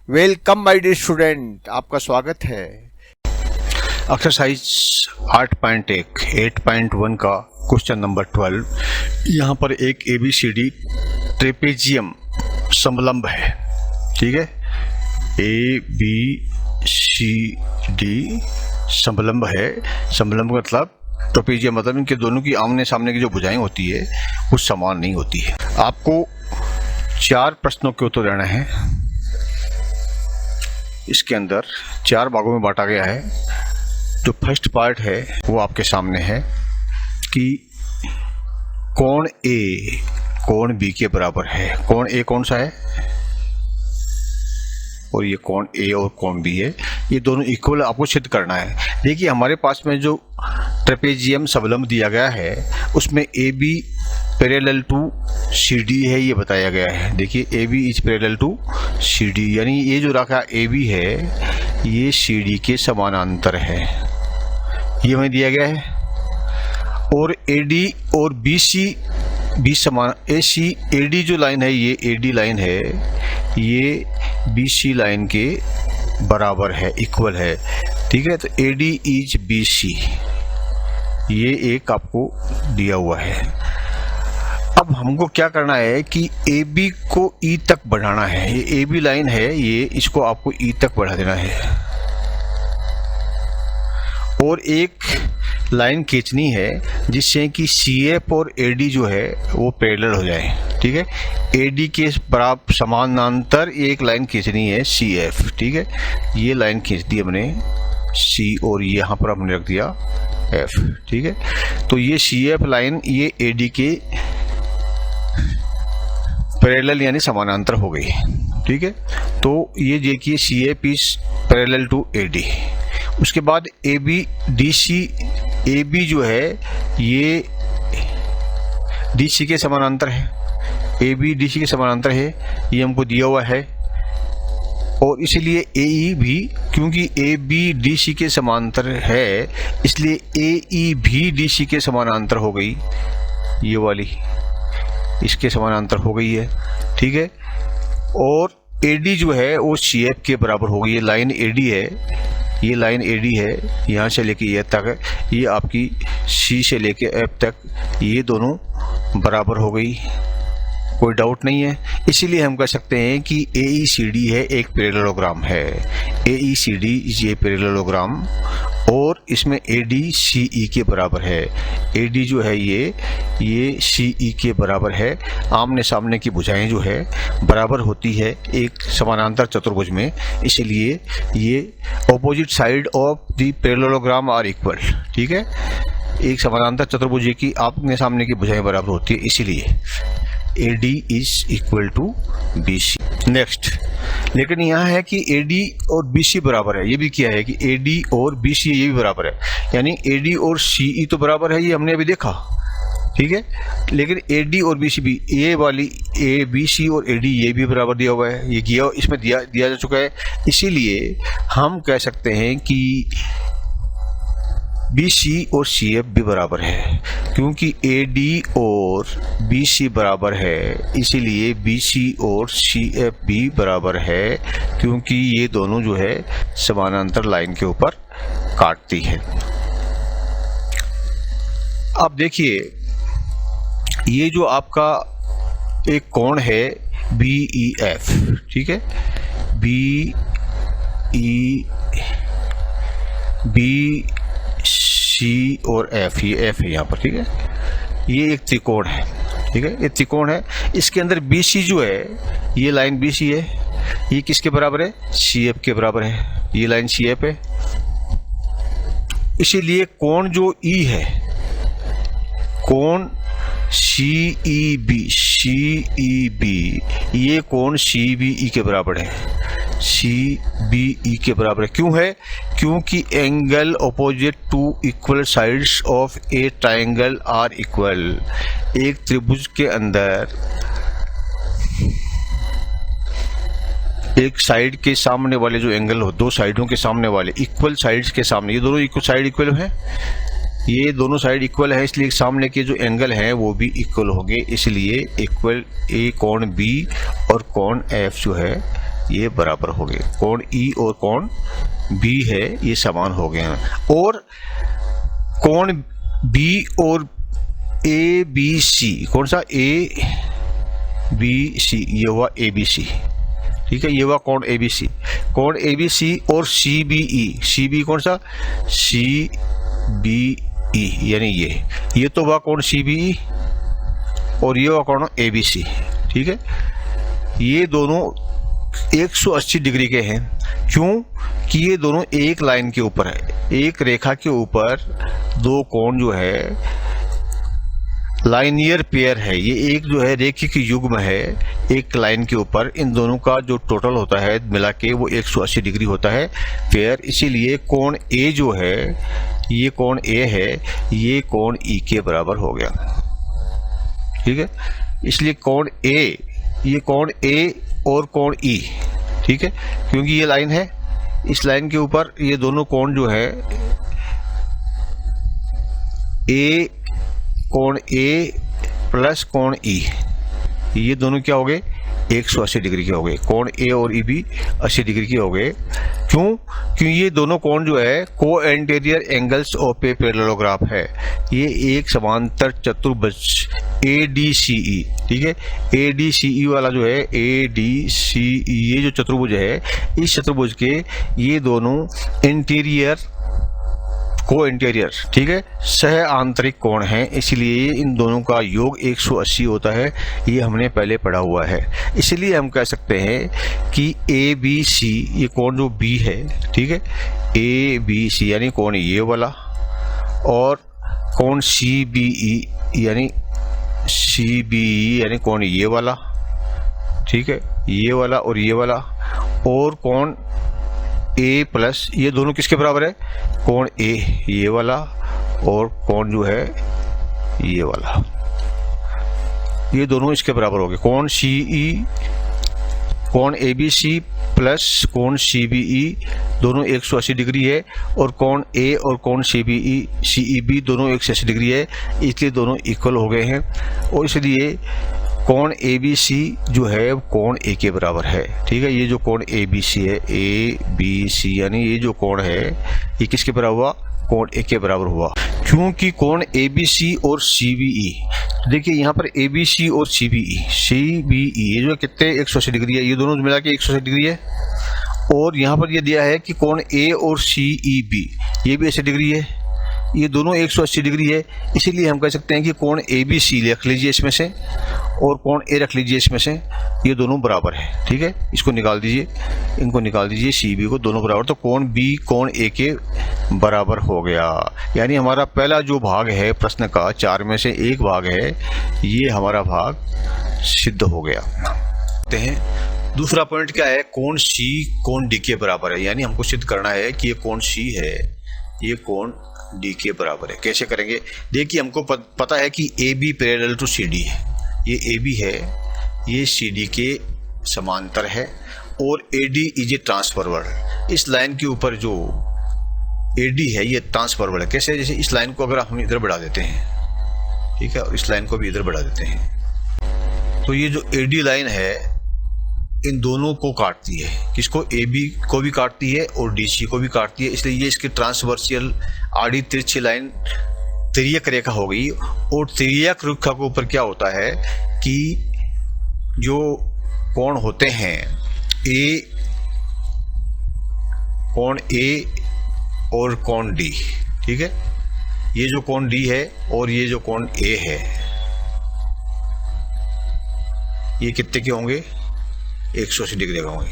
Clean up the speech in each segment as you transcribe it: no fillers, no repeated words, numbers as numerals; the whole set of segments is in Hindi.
वेलकम माय डियर स्टूडेंट, आपका स्वागत है। एक्सरसाइज 8.1 8.1 का क्वेश्चन नंबर 12। यहाँ पर एक ABCD ट्रेपेजियम समलंब है, ठीक है। ABCD समलंब है। समलंब का मतलब ट्रेपेजियम मतलब इनके दोनों की आमने सामने की जो भुजाएं होती है वो समान नहीं होती है। आपको 4 प्रश्नों के उत्तर देना है। इसके अंदर 4 भागों में बांटा गया है। जो फर्स्ट पार्ट है वो आपके सामने है कि कोण A कोण B के बराबर है। कोण A कौन सा है और ये कोण A और कोण B है, ये दोनों इक्वल आपको सिद्ध करना है। देखिए हमारे पास में जो ट्रेपेजियम समलंब दिया गया है उसमें AB पैरेलल टू CD है, ये बताया गया है। देखिए AB is parallel to CD, यानी ये जो रखा AB है ये CD के समानांतर है, ये हमें दिया गया है। और AD और BC भी समान, AD जो लाइन है ये AD लाइन है, ये BC लाइन के बराबर है, इक्वल है, ठीक है। तो AD इज BC, ये एक आपको दिया हुआ है। अब हमको क्या करना है कि AB को E तक बढ़ाना है। ये AB लाइन है, ये इसको आपको E तक बढ़ा देना है और एक लाइन खींचनी है जिससे कि CF और AD जो है वो पैरेलल हो जाए, ठीक है। AD के बराबर समानांतर एक लाइन खींचनी है CF, ठीक है। ये लाइन खींच दी हमने C और यहाँ पर हमने रख दिया F, ठीक है। तो ये CF लाइन ये AD के पैरेलल यानी समानांतर हो गई, ठीक है। तो ये देखिए CF is parallel to AD। उसके बाद AB जो है ये DC के समानांतर है, AB DC के समानांतर है, ये हमको दिया हुआ है। और इसलिए AE भी, क्योंकि AB DC के समानांतर है इसलिए AE भी DC के समानांतर हो गई, ये वाली इसके समानांतर हो गई है, ठीक है। और AD जो है वो CF के बराबर हो गई। ये लाइन AD है, ये लाइन AD है, यहाँ से लेके ये तक है, ये आपकी C से लेके F तक, ये दोनों बराबर हो गई, कोई डाउट नहीं है। इसीलिए हम कह सकते हैं कि AECD है एक पैरेललोग्राम है। AECD ये पैरेललोग्राम और इसमें AD CE के बराबर है। AD जो है ये CE के बराबर है। आमने सामने की भुजाएं जो है बराबर होती है एक समानांतर चतुर्भुज में, इसलिए ये opposite side of the parallelogram are equal, ठीक है। एक समानांतर चतुर्भुज की आमने सामने की भुजाएं बराबर होती है, इसीलिए AD is equal to BC। Next, लेकिन यहाँ है कि AD और BC बराबर है, ये भी किया है कि AD और BC ये भी बराबर है, यानी AD और CE तो बराबर है, ये हमने अभी देखा, ठीक है। लेकिन AD और BC भी, ये वाली ABC और AD ये भी बराबर दिया हुआ है, ये किया इसमें दिया जा चुका है। इसीलिए हम कह सकते हैं कि BC और CF भी बराबर है, क्योंकि AD और BC बराबर है इसीलिए BC और CF भी बराबर है, क्योंकि ये दोनों जो है समानांतर लाइन के ऊपर काटती है। अब देखिए ये जो आपका एक कोण है BEF, ठीक है। BC और F, ये F है यहाँ पर, ठीक है। ये एक त्रिकोण है, ठीक है, ये त्रिकोण है। इसके अंदर BC जो है, ये लाइन BC है, ये किसके बराबर है? CF के बराबर है, ये लाइन CF है। इसीलिए कोण जो E है, कोण CEB, ये कोण CBE के बराबर है, CBE के बराबर है। क्यों है? क्योंकि angle opposite to equal sides of a triangle are equal. एक त्रिभुज के अंदर एक साइड के सामने वाले जो एंगल हो, दो साइडों के सामने वाले इक्वल साइड्स के सामने, ये दोनों इक्वल साइड इक्वल हैं, ये दोनों साइड इक्वल है, इसलिए सामने के जो एंगल हैं वो भी इक्वल होंगे। इसलिए इक्वल ए कोण बी और कोण एफ जो है ये बराबर हो गए। कोण ई और कोण बी है ये समान हो गए हैं। और कोण बी और ए बी सी, कौन सा ए बी सी, ये हुआ ए बी सी, ठीक है, ये हुआ कोण ए बी सी। कोण ए बी सी और C B E, C B कौन सा, सी बी ई, यानी ये तो हुआ कोण सी बी ई और ये हुआ कोण ए बी सी, ठीक है। ये दोनों 180 डिग्री के हैं। क्यों कि ये दोनों एक लाइन के ऊपर है, एक रेखा के ऊपर दो कोण जो है लाइनियर पेयर है। ये एक जो है रेखिक युग्म है एक लाइन के ऊपर, इन दोनों का जो टोटल होता है मिला के वो 180 डिग्री होता है पेयर। इसीलिए कोण ए जो है, ये कोण ए है, ये कोण ई के बराबर हो गया, ठीक है। इसलिए कोण ए, ये कोण ए और कोण ई, ठीक है, क्योंकि ये लाइन है, इस लाइन के ऊपर ये दोनों कोण जो है ए, कोण ए प्लस कोण ई, ये दोनों क्या हो गए 180 डिग्री के हो गए। कोण ए और ई भी 80 डिग्री के हो गए। क्यों? क्योंकि ये दोनों कोण जो है को एंटीरियर एंगल्स ऑफ ए पैरेललोग्राफ है। ये एक समांतर चतुर्भुज ADCE, ठीक है, ADCE वाला जो है ADCE, ये जो चतुर्भुज है, इस चतुर्भुज के ये दोनों इंटीरियर को इंटीरियर, ठीक है, सह आंतरिक कोण हैं, इसलिए इन दोनों का योग 180 होता है। ये हमने पहले पढ़ा हुआ है। इसलिए हम कह सकते हैं कि ABC, ये कोण जो B है, ठीक है, ABC यानी कोण ये वाला, और कोण CBE यानी CBE यानी कोण ये वाला, ठीक है, ये वाला और ये वाला, और कोण A प्लस, ये दोनों किसके बराबर है, कोण A ये वाला और कोण जो है ये वाला, ये दोनों इसके बराबर हो गए। कोण CE, कोण ABC प्लस कोण CBE दोनों 180 डिग्री है, और कोण A और कोण CEB दोनों 180 डिग्री है, इसलिए दोनों इक्वल हो गए हैं। और इसलिए कोण ABC जो है कोण A के बराबर है, ठीक है। ये जो कोण ABC है, ABC यानी ये जो कोण है ये किसके बराबर हुआ, कोण A के बराबर हुआ। क्योंकि कोण ABC और CBE, देखिए यहाँ पर ABC और CBE ये जो कितने 180 डिग्री है, ये दोनों मिला के 180 डिग्री है। और यहाँ पर ये दिया है कि कोण A और CEB ये भी 80 डिग्री है, ये दोनों 180 डिग्री है। इसीलिए हम कह सकते हैं कि कोण ABC रख लीजिए इसमें से, और कोण A रख लीजिए इसमें से, ये दोनों बराबर है, ठीक है। इसको निकाल दीजिए, इनको निकाल दीजिए, CB को, दोनों बराबर, तो कोण B कोण A के बराबर हो गया। यानी हमारा पहला जो भाग है प्रश्न का, 4 में से एक भाग है, ये हमारा भाग सिद्ध हो गया। देखते हैं दूसरा पॉइंट क्या है, कोण C कोण D के बराबर है। यानी हमको सिद्ध करना है कि ये कोण C है, ये कोण D के बराबर है। कैसे करेंगे, देखिए हमको पता है कि AB पैरेलल टू CD है, ये AB है, ये CD के समांतर है, और AD इज ए ट्रांसफॉर्वर्ड। इस लाइन के ऊपर जो AD है ये ट्रांसफॉर्वर्ड है। कैसे, जैसे इस लाइन को अगर हम इधर बढ़ा देते हैं, ठीक है, और इस लाइन को भी इधर बढ़ा देते हैं, तो ये जो AD लाइन है इन दोनों को काटती है, किसको, AB को भी काटती है और DC को भी काटती है। इसलिए ये इसकी ट्रांसवर्सियल आड़ी तिरछी लाइन तिर्यक रेखा हो गई। और तिर्यक रेखा के ऊपर क्या होता है कि जो कोण होते हैं कोण A और कोण D, ठीक है, ये जो कोण D है और ये जो कोण A है, ये कितने के होंगे, 180 डिग्री का होंगे।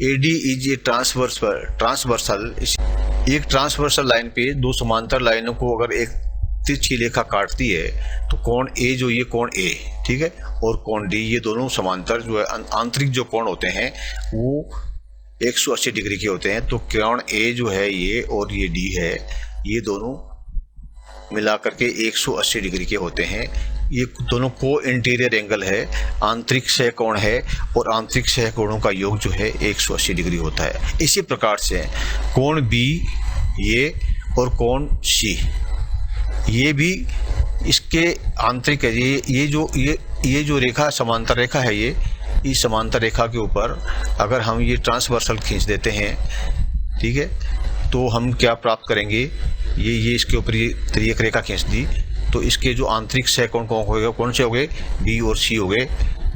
AD इज ए ट्रांसवर्सल, एक ट्रांसवर्सल लाइन पे दो समांतर लाइनों को अगर एक तिरछी रेखा काटती है, तो कोण A जो ये कोण A, ठीक है, और कोण D, ये दोनों समांतर जो है आंतरिक जो कोण होते हैं वो 180 डिग्री के होते हैं। तो कोण A जो है ये और ये D है, ये दोनों मिलाकर के 180 डिग्री के होते हैं। ये दोनों को इंटीरियर एंगल है, आंतरिक सह कोण है, और आंतरिक सह कोणों का योग जो है 180 डिग्री होता है। इसी प्रकार से कोण B ये और कोण C ये भी इसके आंतरिक है। ये जो रेखा समांतर रेखा है, इस समांतर रेखा के ऊपर अगर हम ये ट्रांसवर्सल खींच देते हैं, ठीक है, तो हम क्या प्राप्त करेंगे, ये इसके ऊपर ये तिर्यक रेखा खींच दी तो इसके जो आंतरिक सह कौन से हो गए, बी और सी हो गए,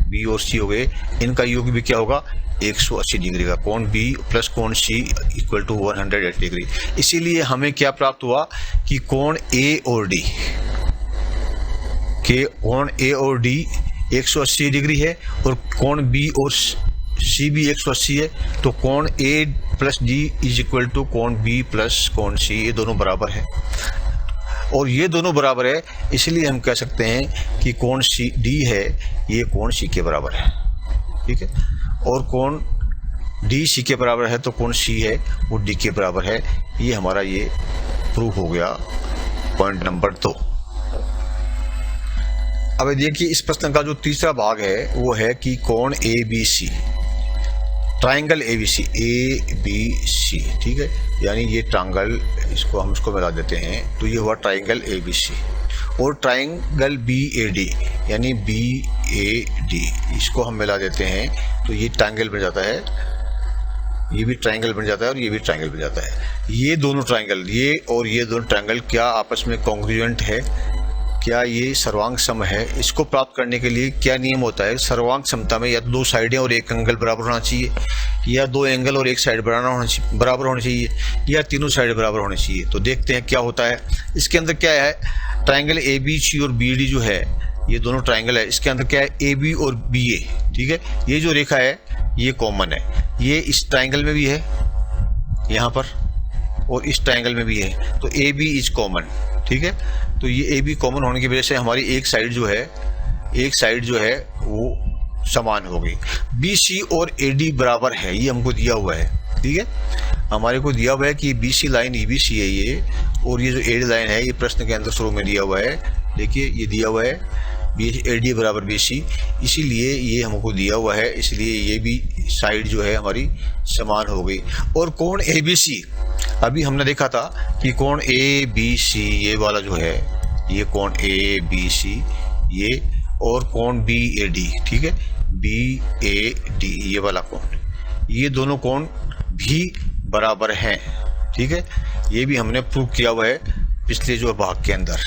बी और सी हो गए। इनका योग भी क्या होगा, 180 डिग्री का। कोण बी प्लस कोण सी इक्वल टू 180 डिग्री। इसीलिए हमें क्या प्राप्त हुआ कि कोण ए और डी के कोण ए और डी 180 डिग्री है और कोण बी और सी भी 180 है, तो कोण A plus D is equal to कोण बी प्लस कोण सी, ये दोनों बराबर है। और ये दोनों बराबर है इसलिए हम कह सकते हैं कि कोण सी डी है ये कोण सी के बराबर है, ठीक है। और कोण डी सी के बराबर है तो कोण सी है वो डी के बराबर है। ये हमारा ये प्रूफ हो गया पॉइंट नंबर 2। अब देखिए इस प्रश्न का जो तीसरा भाग है वो है कि कोण A B C, triangle A B C, ठीक है, यानी ये ट्राइंगल इसको मिला देते हैं तो ये हुआ ट्राइंगल ए बी सी। और ट्राइंगल बी ए डी यानी बी ए डी इसको हम मिला देते हैं तो ये ट्राइंगल बन जाता है, ये भी ट्राइंगल बन जाता है और ये भी ट्राइंगल बन जाता है। ये दोनों ट्राइंगल, ये और ये दोनों ट्राइंगल क्या आपस में कॉन्ग्रुएंट है, क्या ये सर्वांग सम है? इसको प्राप्त करने के लिए क्या नियम होता है, सर्वांग समता में या तो दो साइडें और एक एंगल बराबर होना चाहिए, या दो एंगल और एक साइड बराबर होनी चाहिए, या तीनों साइड बराबर होनी चाहिए। तो देखते हैं क्या होता है। इसके अंदर क्या है, ट्राइंगल ए बी सी और बी डी जो है ये दोनों ट्राइंगल है, इसके अंदर क्या है ए बी और बी ए, ठीक है। ये जो रेखा है ये कॉमन है, ये इस ट्राइंगल में भी है यहाँ पर और इस ट्राइंगल में भी है, तो ए बी इज कॉमन, ठीक है। तो ये ए बी कॉमन होने की वजह से हमारी एक साइड जो है वो समान हो गई। बी सी और ए डी बराबर है, ये हमको दिया हुआ है, ठीक है। हमारे को दिया हुआ है कि B C line E B C है ये, और ये जो ए डी लाइन है ये प्रश्न के अंदर शुरू में दिया हुआ है, देखिए ये दिया हुआ है बी ए डी बराबर बी सी, इसीलिए ये हमको दिया हुआ है, इसलिए ये भी साइड जो है हमारी समान हो गई। और कोण ए बी सी, अभी हमने देखा था कि कोण ए बी सी ये वाला जो है ये कोण ए बी सी ये, और कोण बी ए डी, ठीक है, बी ए डी ये वाला कोण, ये दोनों कोण भी बराबर हैं, ठीक है। ये भी हमने प्रूव किया हुआ है पिछले जो भाग के अंदर,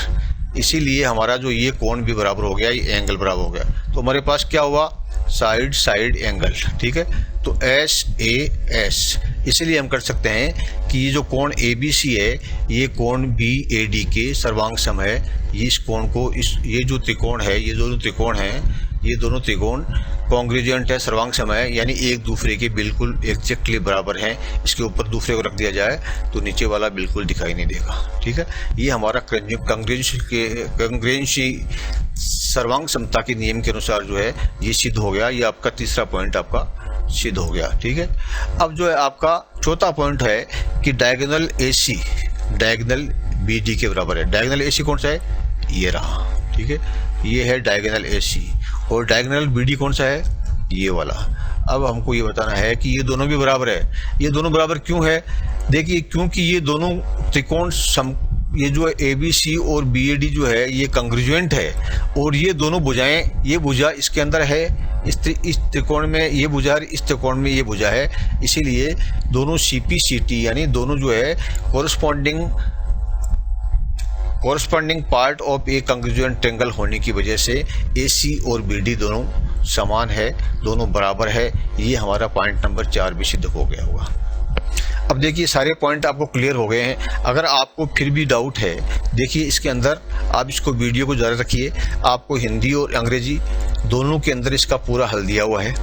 इसीलिए हमारा जो ये कोण भी बराबर हो गया, ये एंगल बराबर हो गया। तो हमारे पास क्या हुआ, साइड एंगल, ठीक है। तो एस ए एस, इसलिए हम कर सकते हैं कि ये जो कोण ए बी सी है ये कोण बी ए डी के सर्वांग सम है। ये इस कोण को ये जो त्रिकोण है, ये दोनों त्रिकोण हैं, ये दोनों त्रिकोण कॉन्ग्रुएंट है, सर्वांग सम है, यानी एक दूसरे के बिल्कुल एग्जैक्टली बराबर हैं। इसके ऊपर दूसरे को रख दिया जाए तो नीचे वाला बिल्कुल दिखाई नहीं देगा, ठीक है। ये हमारा कॉन्ग्रुएंसी सर्वांग समता के नियम के अनुसार जो है ये सिद्ध हो गया। ये आपका तीसरा पॉइंट आपका सिद्ध हो गया, ठीक है। अब जो है आपका चौथा पॉइंट है कि डायगोनल AC डायगोनल BD के बराबर है। डायगोनल AC कौन सा है, ये रहा, ठीक है, ये है डायगोनल AC। और डायगोनल BD कौन सा है, ये वाला। अब हमको ये बताना है कि ये दोनों भी बराबर है। ये दोनों बराबर क्यों है, देखिए क्योंकि ये दोनों त्रिकोण ये जो है ABC और BAD जो है ये कंग्रुएंट है, और ये दोनों भुजाएं, ये भुजा इसके अंदर है, इस त्रिकोण में ये भुजा, इस त्रिकोण में ये भुजा है, इसीलिए दोनों CPCT यानी दोनों जो है corresponding part of A congruent triangle होने की वजह से AC और BD दोनों समान है, दोनों बराबर है। ये हमारा पॉइंट नंबर 4 भी सिद्ध हो गया होगा। अब देखिए सारे पॉइंट आपको क्लियर हो गए हैं। अगर आपको फिर भी डाउट है, देखिए इसके अंदर आप इसको वीडियो को जारी रखिए, आपको हिंदी और अंग्रेजी दोनों के अंदर इसका पूरा हल दिया हुआ है।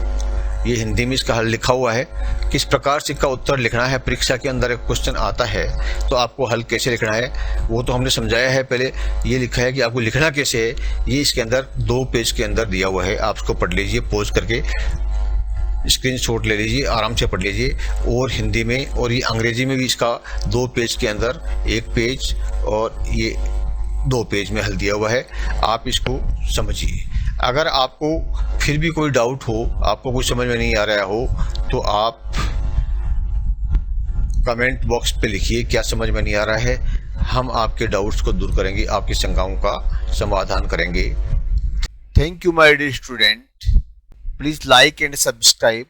ये हिंदी में इसका हल लिखा हुआ है, किस प्रकार से इसका उत्तर लिखना है। परीक्षा के अंदर एक क्वेश्चन आता है तो आपको हल कैसे लिखना है वो तो हमने समझाया है पहले। ये लिखा है कि आपको लिखना कैसे है, ये इसके अंदर 2 पेज के अंदर दिया हुआ है। आप उसको पढ़ लीजिए, पॉज करके स्क्रीनशॉट ले लीजिए, आराम से पढ़ लीजिए। और हिंदी में और ये अंग्रेजी में भी इसका 2 पेज के अंदर 1 पेज और ये 2 पेज में हल दिया हुआ है। आप इसको समझिए। अगर आपको फिर भी कोई डाउट हो, आपको कुछ समझ में नहीं आ रहा हो, तो आप कमेंट बॉक्स पे लिखिए क्या समझ में नहीं आ रहा है। हम आपके डाउट्स को दूर करेंगे, आपकी शंकाओं का समाधान करेंगे। Thank you my dear student. Please like and subscribe.